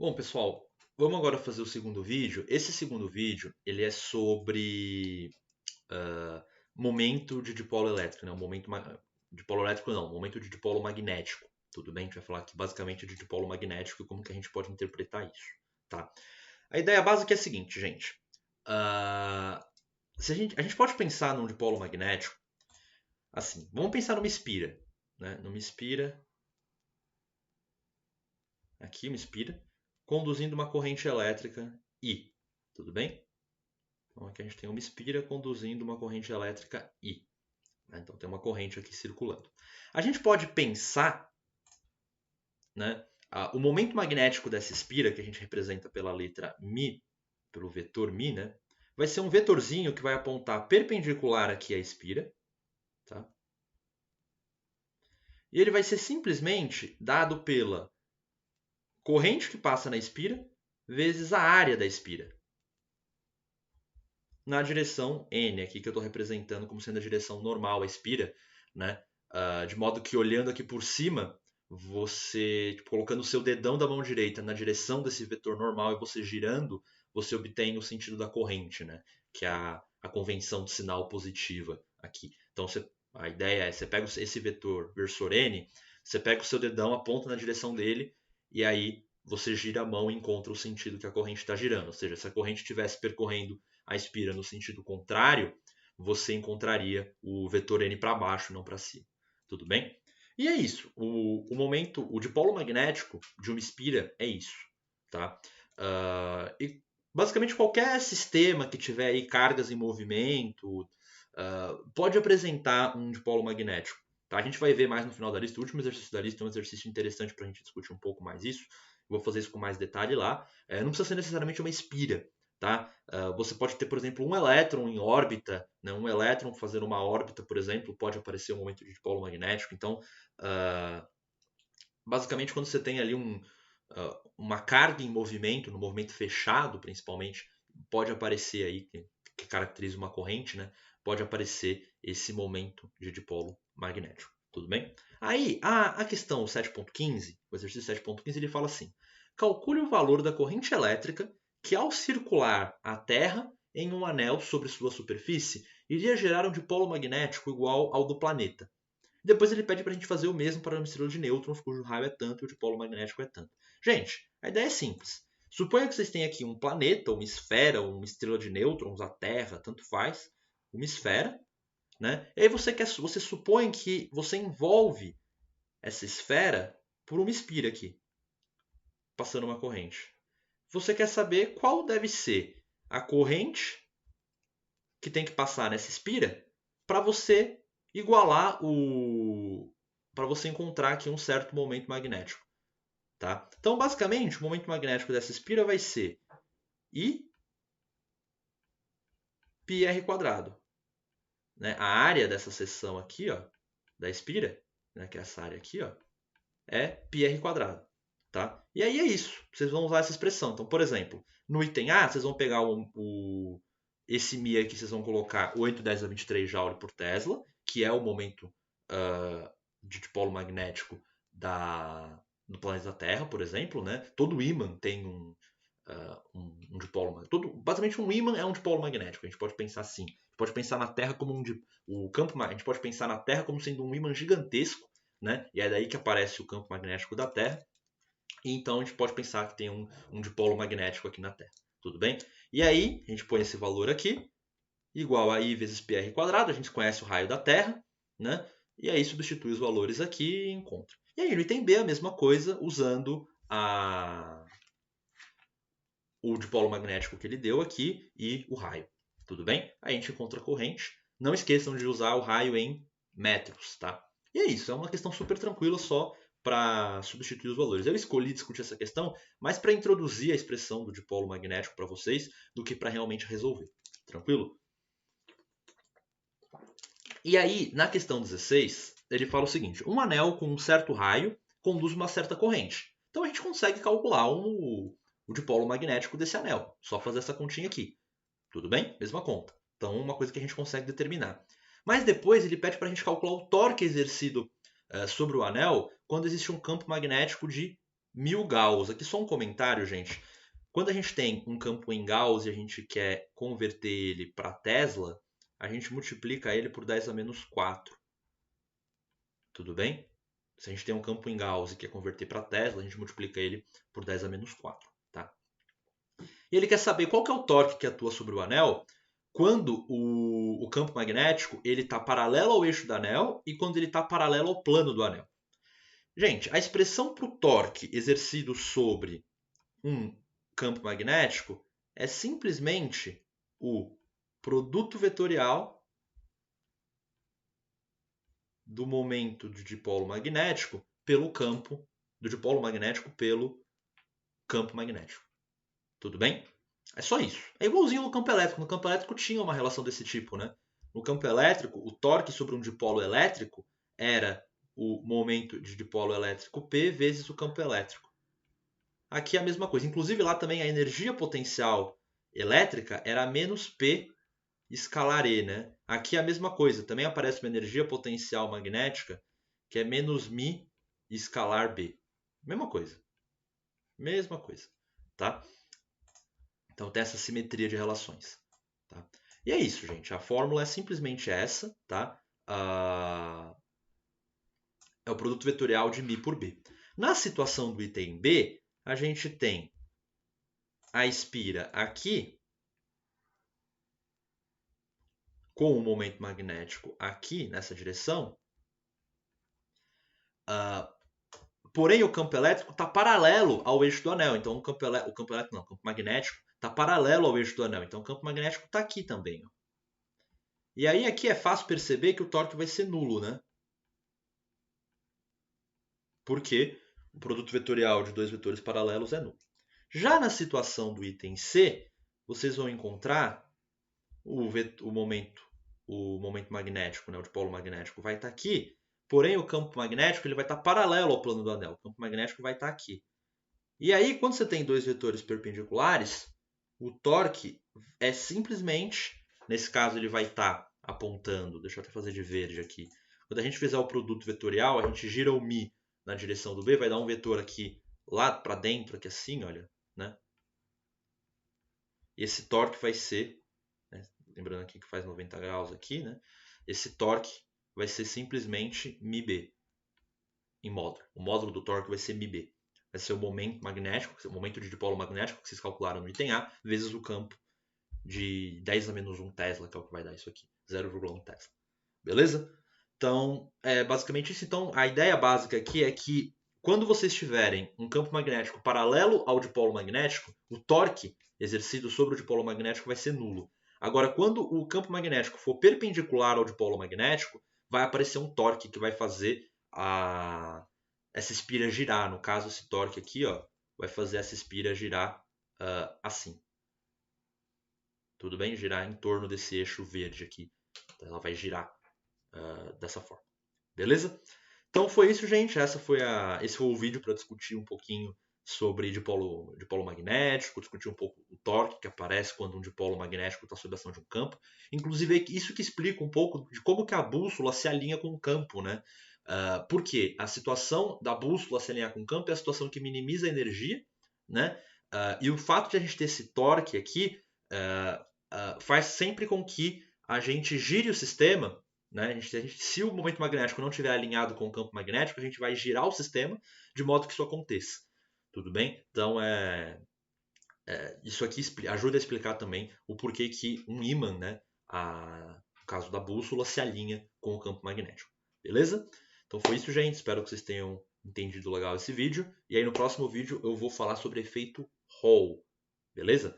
Bom, pessoal, vamos agora fazer o segundo vídeo. Esse segundo vídeo, ele é sobre momento de dipolo elétrico, né? Dipolo elétrico não, momento de dipolo magnético. Tudo bem? A gente vai falar aqui basicamente de dipolo magnético e como que a gente pode interpretar isso, tá? A ideia básica é a seguinte, gente. Ah, se a gente pode pensar num dipolo magnético assim. Vamos pensar numa espira, né? Numa espira, aqui uma espira, conduzindo uma corrente elétrica I. Tudo bem? Então aqui a gente tem uma espira conduzindo uma corrente elétrica I. Né? Então tem uma corrente aqui circulando. A gente pode pensar, né, o momento magnético dessa espira, que a gente representa pela letra μ, pelo vetor μ, né, vai ser um vetorzinho que vai apontar perpendicular aqui à espira. Tá? E ele vai ser simplesmente dado pela corrente que passa na espira vezes a área da espira. Na direção N, aqui que eu estou representando como sendo a direção normal, a espira, né? De modo que olhando aqui por cima, você colocando o seu dedão da mão direita na direção desse vetor normal e você girando, você obtém o sentido da corrente, né? Que é a convenção de sinal positiva aqui. Então a ideia é, você pega esse vetor versor N, você pega o seu dedão, aponta na direção dele e aí você gira a mão e encontra o sentido que a corrente está girando. Ou seja, se a corrente estivesse percorrendo a espira no sentido contrário, você encontraria o vetor n para baixo, não para cima. Tudo bem? E é isso. O dipolo magnético de uma espira é isso. Tá? E basicamente qualquer sistema que tiver aí cargas em movimento pode apresentar um dipolo magnético. Tá? A gente vai ver mais no final da lista. O último exercício da lista é um exercício interessante para a gente discutir um pouco mais isso. Eu vou fazer isso com mais detalhe lá. Não precisa ser necessariamente uma espira. Tá? Você pode ter, por exemplo, um elétron em órbita, né? Um elétron fazendo uma órbita, por exemplo, pode aparecer um momento de dipolo magnético. Então, basicamente, quando você tem ali uma carga em movimento, no movimento fechado, principalmente, pode aparecer aí, que caracteriza uma corrente, né? Pode aparecer esse momento de dipolo magnético. Tudo bem? Aí, a questão 7.15, o exercício 7.15, ele fala assim: calcule o valor da corrente elétrica que, ao circular a Terra em um anel sobre sua superfície, iria gerar um dipolo magnético igual ao do planeta. Depois ele pede para a gente fazer o mesmo para uma estrela de nêutrons, cujo raio é tanto e o dipolo magnético é tanto. Gente, a ideia é simples. Suponha que vocês têm aqui um planeta, uma esfera, uma estrela de nêutrons, a Terra, tanto faz, uma esfera, né? E aí você supõe que você envolve essa esfera por uma espira aqui, passando uma corrente. Você quer saber qual deve ser a corrente que tem que passar nessa espira para você igualar para você encontrar aqui um certo momento magnético, tá? Então, basicamente, o momento magnético dessa espira vai ser I πr quadrado, né? A área dessa seção aqui, ó, da espira, né, que é essa área aqui, ó, é πr quadrado, tá? E aí é isso. Vocês vão usar essa expressão. Então, por exemplo, no item A, vocês vão pegar esse μ aqui, vocês vão colocar 8 10 a 23 joule por Tesla, que é o momento de dipolo magnético do planeta Terra, por exemplo. Né? Todo ímã tem um dipolo magnético. Basicamente, um ímã é um dipolo magnético. A gente pode pensar assim. A gente pode pensar na Terra como a gente pode pensar na Terra como sendo um ímã gigantesco, né? E é daí que aparece o campo magnético da Terra. E então a gente pode pensar que tem um dipolo magnético aqui na Terra. Tudo bem? E aí, a gente põe esse valor aqui, igual a I vezes πr quadrado. A gente conhece o raio da Terra, né? E aí substitui os valores aqui e encontra. E aí no item B a mesma coisa, usando o dipolo magnético que ele deu aqui e o raio. Tudo bem? Aí a gente encontra a corrente. Não esqueçam de usar o raio em metros, tá? E é isso, é uma questão super tranquila só para substituir os valores. Eu escolhi discutir essa questão mais para introduzir a expressão do dipolo magnético para vocês do que para realmente resolver. Tranquilo? E aí, na questão 16, ele fala o seguinte: um anel com um certo raio conduz uma certa corrente. Então a gente consegue calcular o dipolo magnético desse anel. Só fazer essa continha aqui. Tudo bem? Mesma conta. Então, uma coisa que a gente consegue determinar. Mas depois ele pede para a gente calcular o torque exercido sobre o anel quando existe um campo magnético de 1000 Gauss. Aqui só um comentário, gente. Quando a gente tem um campo em Gauss e a gente quer converter ele para Tesla, a gente multiplica ele por 10 a menos 4. Tudo bem? Se a gente tem um campo em Gauss e quer converter para Tesla, a gente multiplica ele por 10 a menos 4. Tá? E ele quer saber qual que é o torque que atua sobre o anel quando o campo magnético está paralelo ao eixo do anel e quando ele está paralelo ao plano do anel. Gente, a expressão para o torque exercido sobre um campo magnético é simplesmente o produto vetorial do momento de dipolo magnético pelo campo do dipolo magnético pelo campo magnético. Tudo bem? É só isso. É igualzinho no campo elétrico. No campo elétrico tinha uma relação desse tipo, né? No campo elétrico, o torque sobre um dipolo elétrico era o momento de dipolo elétrico P vezes o campo elétrico. Aqui é a mesma coisa. Inclusive lá também a energia potencial elétrica era menos P escalar E, né? Aqui é a mesma coisa. Também aparece uma energia potencial magnética que é menos μ escalar B. Mesma coisa. Mesma coisa. Tá? Então tem essa simetria de relações. Tá? E é isso, gente. A fórmula é simplesmente essa. Tá? É o produto vetorial de μ por B. Na situação do item B, a gente tem a espira aqui com o momento magnético aqui nessa direção. Porém, o campo elétrico está paralelo ao eixo do anel. Então, o campo magnético está paralelo ao eixo do anel. Então, o campo magnético está aqui também. Ó. E aí, aqui é fácil perceber que o torque vai ser nulo, né? Porque o produto vetorial de dois vetores paralelos é nulo. Já na situação do item C, vocês vão encontrar o momento magnético, né? O dipolo magnético vai estar aqui. Porém, o campo magnético ele vai estar paralelo ao plano do anel. O campo magnético vai estar aqui. E aí, quando você tem dois vetores perpendiculares, o torque é simplesmente, nesse caso ele vai estar apontando, deixa eu até fazer de verde aqui. Quando a gente fizer o produto vetorial, a gente gira o μ na direção do B, vai dar um vetor aqui lá para dentro, aqui assim, olha, né? E esse torque vai ser, né? Lembrando aqui que faz 90 graus aqui, né? Esse torque vai ser simplesmente μb em módulo. O módulo do torque vai ser μb. Vai ser o momento magnético, o momento de dipolo magnético que vocês calcularam no item A, vezes o campo de 10 a menos 1 Tesla, que é o que vai dar isso aqui, 0,1 Tesla. Beleza? Então, é basicamente isso. Então, a ideia básica aqui é que quando vocês tiverem um campo magnético paralelo ao dipolo magnético, o torque exercido sobre o dipolo magnético vai ser nulo. Agora, quando o campo magnético for perpendicular ao dipolo magnético, vai aparecer um torque que vai fazer essa espira girar. No caso, esse torque aqui ó, vai fazer essa espira girar assim. Tudo bem? Girar em torno desse eixo verde aqui. Então, ela vai girar dessa forma. Beleza? Então foi isso, gente. Esse foi o vídeo para discutir um pouquinho sobre dipolo magnético, discutir um pouco o torque que aparece quando um dipolo magnético está sob a ação de um campo. Inclusive, isso que explica um pouco de como que a bússola se alinha com o campo, né? Porque a situação da bússola se alinhar com o campo é a situação que minimiza a energia, né? E o fato de a gente ter esse torque aqui faz sempre com que a gente gire o sistema, né? Se o momento magnético não estiver alinhado com o campo magnético, a gente vai girar o sistema de modo que isso aconteça. Tudo bem? Então, isso aqui ajuda a explicar também o porquê que um ímã, né, no caso da bússola, se alinha com o campo magnético. Beleza? Então foi isso, gente. Espero que vocês tenham entendido legal esse vídeo. E aí no próximo vídeo eu vou falar sobre efeito Hall. Beleza?